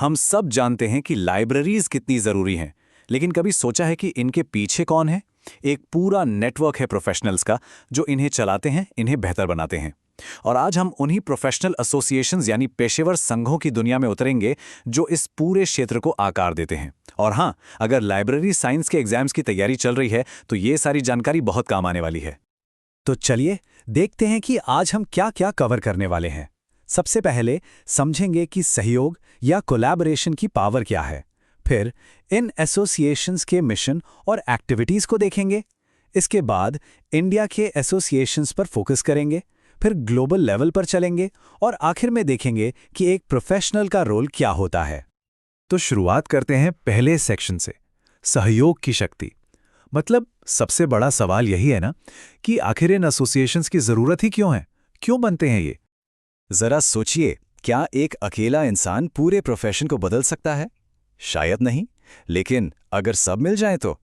हम सब जानते हैं कि लाइब्रेरीज कितनी ज़रूरी हैं, लेकिन कभी सोचा है कि इनके पीछे कौन है? एक पूरा नेटवर्क है प्रोफेशनल्स का, जो इन्हें चलाते हैं, इन्हें बेहतर बनाते हैं। और आज हम उन्हीं प्रोफेशनल एसोसिएशंस यानी पेशेवर संघों की दुनिया में उतरेंगे, जो इस पूरे क्षेत्र को आकार देते हैं। और हाँ, अगर लाइब्रेरी साइंस के एग्जाम्स की तैयारी चल रही है, तो ये सारी जानकारी बहुत काम आने वाली है। तो चलिए देखते हैं कि आज हम क्या क्या कवर करने वाले हैं। सबसे पहले समझेंगे कि सहयोग या कोलैबोरेशन की पावर क्या है। फिर इन एसोसिएशंस के मिशन और एक्टिविटीज को देखेंगे। इसके बाद इंडिया के एसोसिएशंस पर फोकस करेंगे। फिर ग्लोबल लेवल पर चलेंगे और आखिर में देखेंगे कि एक प्रोफेशनल का रोल क्या होता है। तो शुरुआत करते हैं पहले सेक्शन से, सहयोग की शक्ति। मतलब सबसे बड़ा सवाल यही है ना कि आखिर इन एसोसिएशंस की जरूरत ही क्यों है, क्यों बनते हैं ये? जरा सोचिए, क्या एक अकेला इंसान पूरे प्रोफेशन को बदल सकता है? शायद नहीं, लेकिन अगर सब मिल जाएं तो?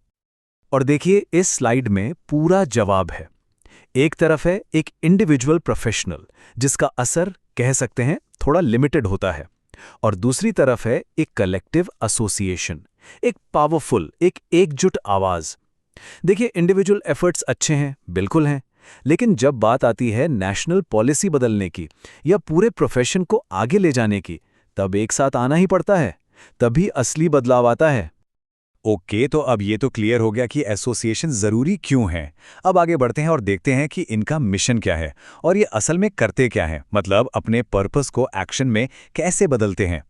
और देखिए, इस स्लाइड में पूरा जवाब है। एक तरफ है एक इंडिविजुअल प्रोफेशनल जिसका असर कह सकते हैं थोड़ा लिमिटेड होता है, और दूसरी तरफ है एक कलेक्टिव एसोसिएशन, एक पावरफुल, एक एकजुट आवाज। देखिए, इंडिविजुअल एफर्ट्स अच्छे हैं, बिल्कुल हैं, लेकिन जब बात आती है नेशनल पॉलिसी बदलने की या पूरे प्रोफेशन को आगे ले जाने की, तब एक साथ आना ही पड़ता है, तभी असली बदलाव आता है। ओके, तो अब ये तो क्लियर हो गया कि एसोसिएशन जरूरी क्यों हैं। अब आगे बढ़ते हैं और देखते हैं कि इनका मिशन क्या है और ये असल में करते क्या हैं, मतलब अपने पर्पस को एक्शन में कैसे बदलते हैं।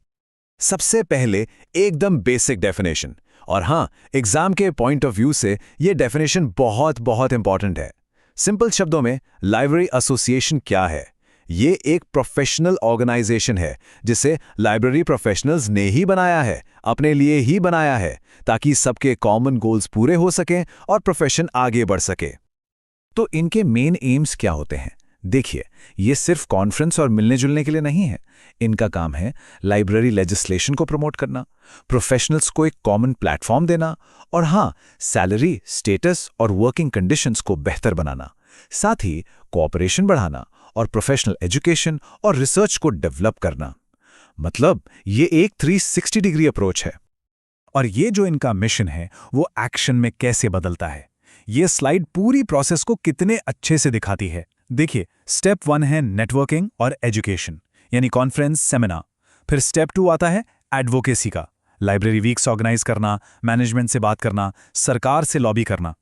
सबसे पहले एकदम बेसिक डेफिनेशन, और हाँ, एग्जाम के पॉइंट ऑफ व्यू से ये डेफिनेशन बहुत बहुत इंपॉर्टेंट है। सिंपल शब्दों में, लाइब्रेरी एसोसिएशन क्या है? ये एक प्रोफेशनल ऑर्गेनाइजेशन है जिसे लाइब्रेरी प्रोफेशनल्स ने ही बनाया है, अपने लिए ही बनाया है, ताकि सबके कॉमन गोल्स पूरे हो सकें और प्रोफेशन आगे बढ़ सके। तो इनके मेन एम्स क्या होते हैं? देखिए, ये सिर्फ कॉन्फ्रेंस और मिलने जुलने के लिए नहीं है। इनका काम है लाइब्रेरी लेजिस्लेशन को प्रमोट करना, प्रोफेशनल्स को एक कॉमन प्लेटफॉर्म देना, और हाँ, सैलरी, स्टेटस और वर्किंग कंडीशंस को बेहतर बनाना, साथ ही कोऑपरेशन बढ़ाना और प्रोफेशनल एजुकेशन और रिसर्च को डेवलप करना। मतलब ये एक 360 डिग्री अप्रोच है। और ये जो इनका मिशन है वो एक्शन में कैसे बदलता है, ये स्लाइड पूरी प्रोसेस को कितने अच्छे से दिखाती है। देखिए, स्टेप 1 है नेटवर्किंग और एजुकेशन, यानी कॉन्फ्रेंस, सेमिनार। फिर स्टेप 2 आता है एडवोकेसी का, लाइब्रेरी वीक्स ऑर्गेनाइज करना, मैनेजमेंट से बात करना, सरकार से लॉबी करना।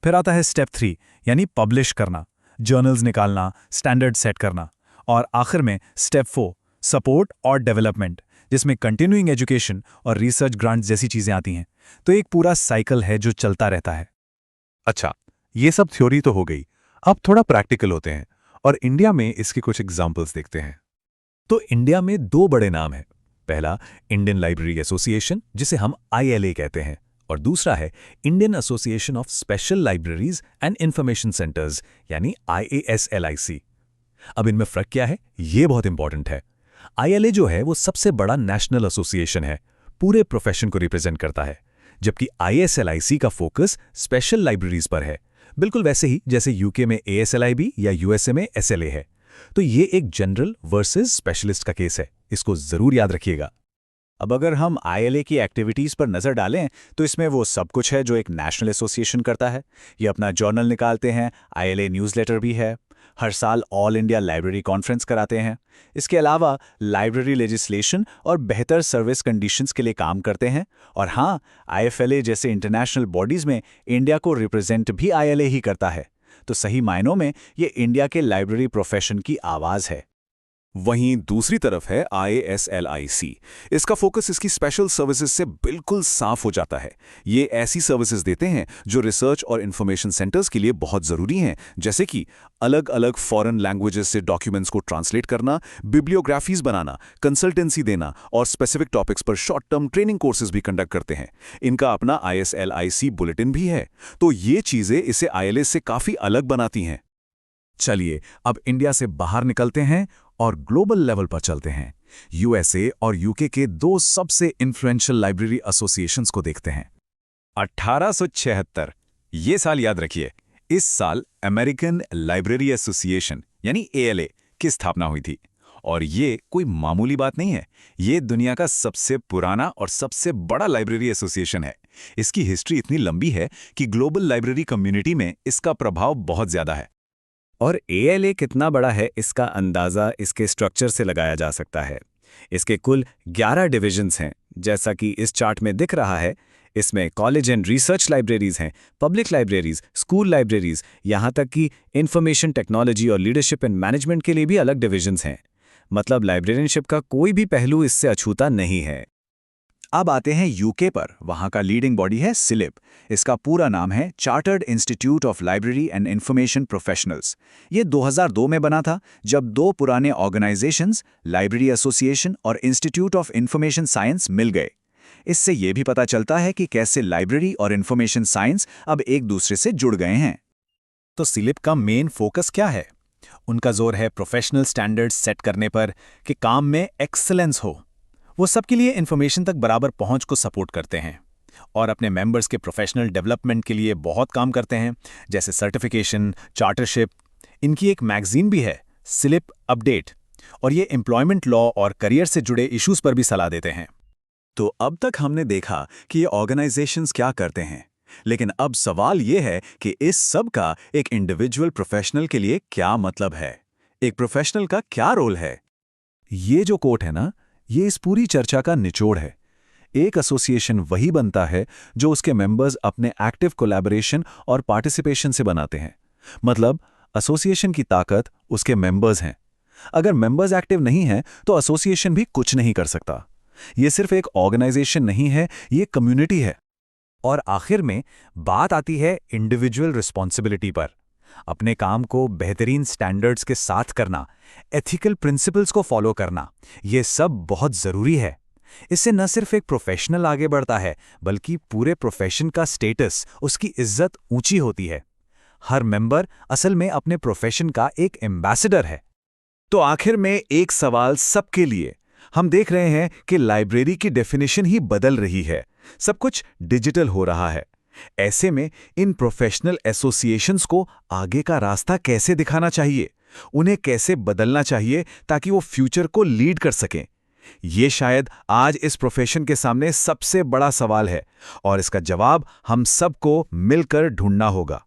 फिर आता है स्टेप 3, यानी पब्लिश करना, जर्नल्स निकालना, स्टैंडर्ड सेट करना। और आखिर में स्टेप 4, सपोर्ट और डेवलपमेंट, जिसमें कंटिन्यूइंग एजुकेशन और रिसर्च ग्रांट्स जैसी चीजें आती हैं। तो एक पूरा साइकिल है जो चलता रहता है। अच्छा, ये सब थ्योरी तो हो गई, अब थोड़ा प्रैक्टिकल होते हैं और इंडिया में इसके कुछ एग्जाम्पल्स देखते हैं। तो इंडिया में 2 बड़े नाम हैं। पहला इंडियन लाइब्रेरी एसोसिएशन, जिसे हम ILA कहते हैं, और दूसरा है Indian association of special libraries and information centres, यानी IASLIC। अब इनमें फर्क क्या है, ये बहुत इंपॉर्टेंट है। ILA जो है वो सबसे बड़ा नेशनल एसोसिएशन है, पूरे प्रोफेशन को रिप्रेजेंट करता है, जबकि IASLIC का फोकस स्पेशल लाइब्रेरीज पर है, बिल्कुल वैसे ही जैसे यूके में ASLIB या USA में SLA है। तो ये एक जनरल वर्सेस स्पेशलिस्ट का केस है, इसको जरूर याद रखिएगा। अब अगर हम ILA की एक्टिविटीज़ पर नज़र डालें, तो इसमें वो सब कुछ है जो एक नेशनल एसोसिएशन करता है। ये अपना जर्नल निकालते हैं, ILA न्यूज़लेटर भी है, हर साल ऑल इंडिया लाइब्रेरी कॉन्फ्रेंस कराते हैं। इसके अलावा लाइब्रेरी लेजिस्लेशन और बेहतर सर्विस कंडीशंस के लिए काम करते हैं। और हाँ, IFLA जैसे इंटरनेशनल बॉडीज़ में इंडिया को रिप्रेजेंट भी ILA ही करता है। तो सही मायनों में ये इंडिया के लाइब्रेरी प्रोफेशन की आवाज़ है। वहीं दूसरी तरफ है IASLIC। इसका फोकस इसकी स्पेशल सर्विसेज से बिल्कुल साफ हो जाता है। ये ऐसी सर्विसेज देते हैं जो रिसर्च और इंफॉर्मेशन सेंटर्स के लिए बहुत ज़रूरी हैं, जैसे कि अलग अलग फॉरेन लैंग्वेजेस से डॉक्यूमेंट्स को ट्रांसलेट करना, बिब्लियोग्राफीज बनाना, कंसल्टेंसी देना और स्पेसिफिक टॉपिक्स पर शॉर्ट टर्म ट्रेनिंग कोर्सेज भी कंडक्ट करते हैं। इनका अपना IASLIC बुलेटिन भी है। तो ये चीज़ें इसे ILA से काफ़ी अलग बनाती हैं। चलिए अब इंडिया से बाहर निकलते हैं और ग्लोबल लेवल पर चलते हैं। USA और UK के 2 सबसे इन्फ्लुएंशियल लाइब्रेरी एसोसिएशंस को देखते हैं। 1876, ये साल याद रखिए। इस साल अमेरिकन लाइब्रेरी एसोसिएशन यानी ALA की स्थापना हुई थी। और ये कोई मामूली बात नहीं है, ये दुनिया का सबसे पुराना और सबसे बड़ा लाइब्रेरी एसोसिएशन है। इसकी हिस्ट्री इतनी लंबी है कि ग्लोबल लाइब्रेरी कम्युनिटी में इसका प्रभाव बहुत ज़्यादा है। और ALA कितना बड़ा है इसका अंदाज़ा इसके स्ट्रक्चर से लगाया जा सकता है। इसके कुल 11 डिविजन्स हैं, जैसा कि इस चार्ट में दिख रहा है। इसमें कॉलेज एंड रिसर्च लाइब्रेरीज हैं, पब्लिक लाइब्रेरीज, स्कूल लाइब्रेरीज, यहाँ तक कि इंफॉर्मेशन टेक्नोलॉजी और लीडरशिप एंड मैनेजमेंट के लिए भी अलग डिविजन्स हैं। मतलब लाइब्रेरियनशिप का कोई भी पहलू इससे अछूता नहीं है। अब आते हैं यूके पर। वहाँ का लीडिंग बॉडी है सिलिप। इसका पूरा नाम है chartered institute of library and information professionals. ये 2002 में बना था, जब दो पुराने ऑर्गेनाइजेशंस, लाइब्रेरी एसोसिएशन और इंस्टीट्यूट ऑफ इंफॉर्मेशन साइंस मिल गए। इससे ये भी पता चलता है कि कैसे लाइब्रेरी और इंफॉर्मेशन साइंस अब एक दूसरे से जुड़ गए हैं। तो सिलिप का मेन फोकस क्या है? उनका जोर है प्रोफेशनल स्टैंडर्ड्स सेट करने पर कि काम में एक्सीलेंस हो। वो सबके लिए इन्फॉर्मेशन तक बराबर पहुंच को सपोर्ट करते हैं और अपने मेंबर्स के प्रोफेशनल डेवलपमेंट के लिए बहुत काम करते हैं, जैसे सर्टिफिकेशन, चार्टरशिप। इनकी एक मैगजीन भी है, सिलिप अपडेट, और ये एम्प्लॉयमेंट लॉ और करियर से जुड़े इश्यूज पर भी सलाह देते हैं। तो अब तक हमने देखा कि ये ऑर्गेनाइजेशंस क्या करते हैं, लेकिन अब सवाल ये है कि इस सब का एक इंडिविजुअल प्रोफेशनल के लिए क्या मतलब है? एक प्रोफेशनल का क्या रोल है? ये जो कोट है ना, ये इस पूरी चर्चा का निचोड़ है। एक एसोसिएशन वही बनता है जो उसके मेंबर्स अपने एक्टिव कोलैबोरेशन और पार्टिसिपेशन से बनाते हैं। मतलब एसोसिएशन की ताकत उसके मेंबर्स हैं। अगर मेंबर्स एक्टिव नहीं हैं तो एसोसिएशन भी कुछ नहीं कर सकता। ये सिर्फ एक ऑर्गेनाइजेशन नहीं है, ये कम्युनिटी है। और आखिर में बात आती है इंडिविजुअल रिस्पॉन्सिबिलिटी पर। अपने काम को बेहतरीन स्टैंडर्ड्स के साथ करना, एथिकल प्रिंसिपल्स को फॉलो करना, ये सब बहुत ज़रूरी है। इससे न सिर्फ एक प्रोफेशनल आगे बढ़ता है, बल्कि पूरे प्रोफेशन का स्टेटस, उसकी इज्जत ऊंची होती है। हर मेंबर असल में अपने प्रोफेशन का एक एम्बेसडर है। तो आखिर में एक सवाल सबके लिए। हम देख रहे हैं कि लाइब्रेरी की डेफिनेशन ही बदल रही है। सब कुछ डिजिटल हो रहा है। ऐसे में इन प्रोफेशनल एसोसिएशंस को आगे का रास्ता कैसे दिखाना चाहिए, उन्हें कैसे बदलना चाहिए ताकि वो फ्यूचर को लीड कर सकें? ये शायद आज इस प्रोफेशन के सामने सबसे बड़ा सवाल है और इसका जवाब हम सबको मिलकर ढूंढना होगा।